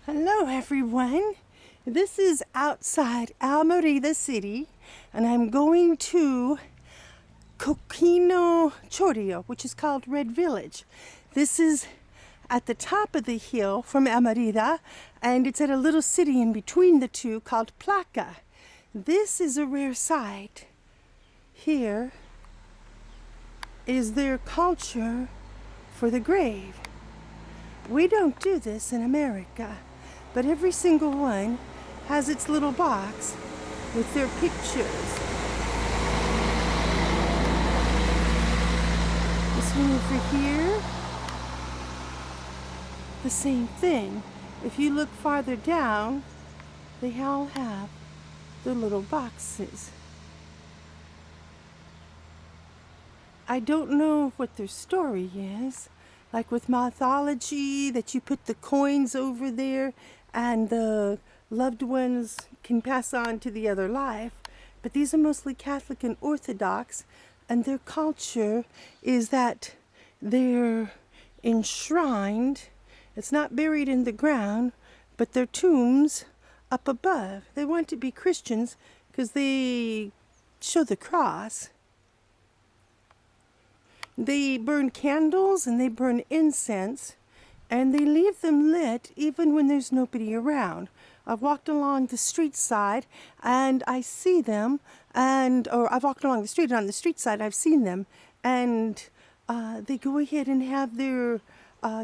Hello everyone. This is outside Almeryda City and I'm going to Coquino Chorio, which is called Red Village. This is at the top of the hill from Almeryda and it's at a little city in between the two called Placa. This is a rare sight. Here is their culture for the grave. We don't do this in America, but every single one has its little box with their pictures. This one over here, the same thing. If you look farther down, they all have their little boxes. I don't know what their story is. Like with mythology, that you put the coins over there and the loved ones can pass on to the other life. But these are mostly Catholic and Orthodox, and their culture is that they're enshrined. It's not buried in the ground, but their tombs up above. They want to be Christians because they show the cross. They burn candles and they burn incense, and they leave them lit even when there's nobody around. I've walked along the street side and I see them, or I've walked along the street and on the street side I've seen them, and they go ahead and have their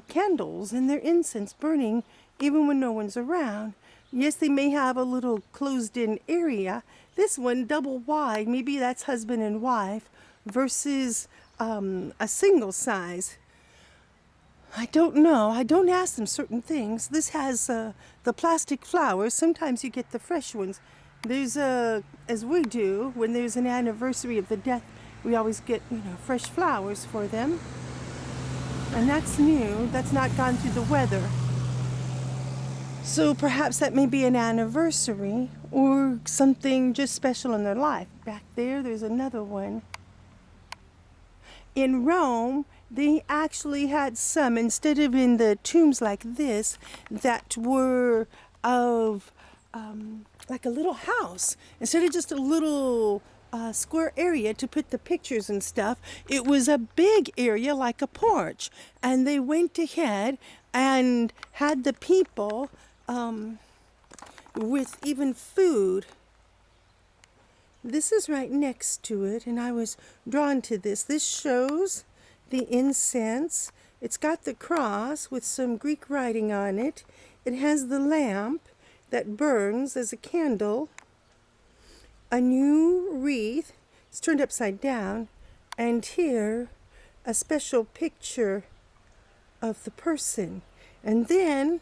candles and their incense burning even when no one's around. Yes, they may have a little closed-in area. This one double wide, maybe that's husband and wife, versus a single size. I don't know. I don't ask them certain things. This has the plastic flowers. Sometimes you get the fresh ones. There's as we do, when there's an anniversary of the death, we always get, fresh flowers for them. And that's new. That's not gone through the weather. So perhaps that may be an anniversary or something just special in their life. Back there's another one. In Rome, they actually had some, instead of in the tombs like this, that were of like a little house. Instead of just a little square area to put the pictures and stuff, it was a big area like a porch. And they went ahead and had the people with even food. This is right next to it, and I was drawn to this. This shows the incense. It's got the cross with some Greek writing on it. It has the lamp that burns as a candle, a new wreath. It's turned upside down, and here a special picture of the person. And then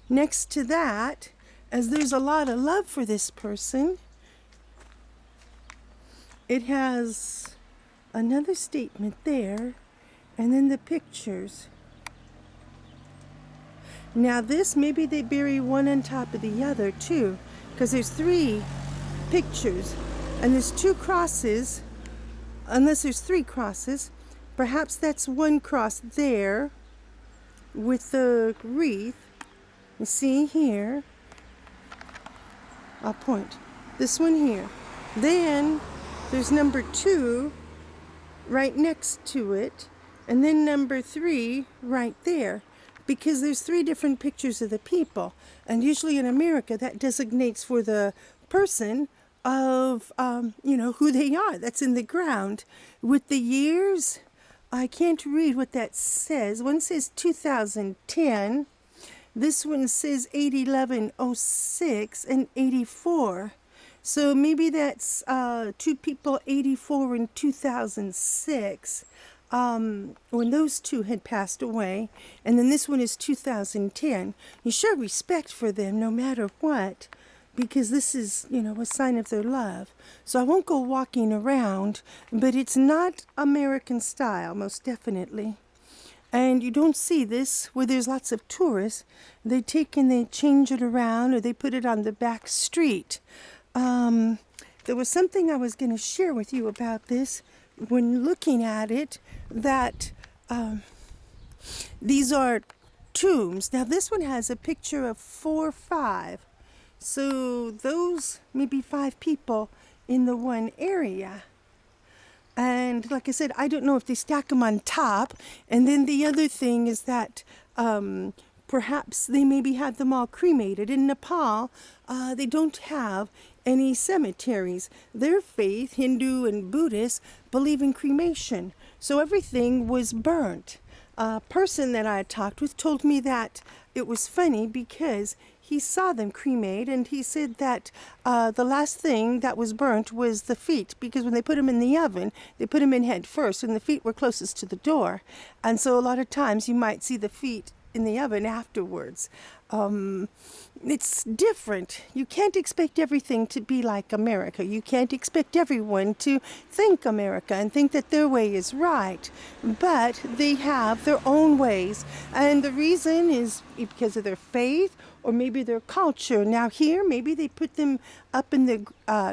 next to that, as there's a lot of love for this person, it has another statement there, and then the pictures. Now this, maybe they bury one on top of the other too, because there's 3 pictures, and there's 2 crosses, unless there's 3 crosses. Perhaps that's one cross there with the wreath. You see here, I'll point, this one here. Then there's number 2 right next to it, and then number 3 right there, because there's 3 different pictures of the people, and usually in America that designates for the person of who they are. That's in the ground. With the years, I can't read what that says. One says 2010. This one says 8/11/06 and 84. So maybe that's 2 people, 84 and 2006, when those 2 had passed away. And then this one is 2010. You show respect for them no matter what, because this is, a sign of their love. So I won't go walking around, but it's not American style, most definitely. And you don't see this where there's lots of tourists. They take and they change it around, or they put it on the back street. There was something I was going to share with you about this when looking at it, that these are tombs. Now this one has a picture of 4 or 5. So those may be 5 people in the one area. And like I said, I don't know if they stack them on top. And then the other thing is that perhaps they maybe had them all cremated. In Nepal, they don't have any cemeteries. Their faith, Hindu and Buddhist, believe in cremation. So everything was burnt. A person that I had talked with told me that it was funny because he saw them cremate, and he said that the last thing that was burnt was the feet, because when they put them in the oven, they put them in head first, and the feet were closest to the door. And so a lot of times you might see the feet in the oven afterwards. It's different. You can't expect everything to be like America. You can't expect everyone to think America and think that their way is right. But they have their own ways. And the reason is because of their faith or maybe their culture. Now here, maybe they put them up in the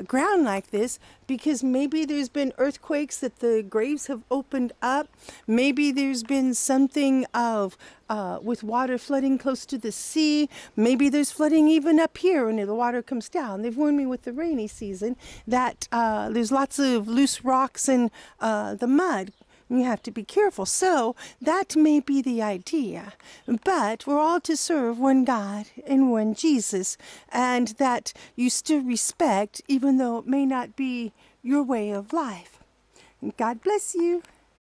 ground like this because maybe there's been earthquakes that the graves have opened up. Maybe there's been something of with water flooding close to the sea. Maybe there's flooding even up here when the water comes down. They've warned me with the rainy season that there's lots of loose rocks and the mud. You have to be careful. So that may be the idea. But we're all to serve one God and one Jesus, and that you still respect, even though it may not be your way of life. And God bless you.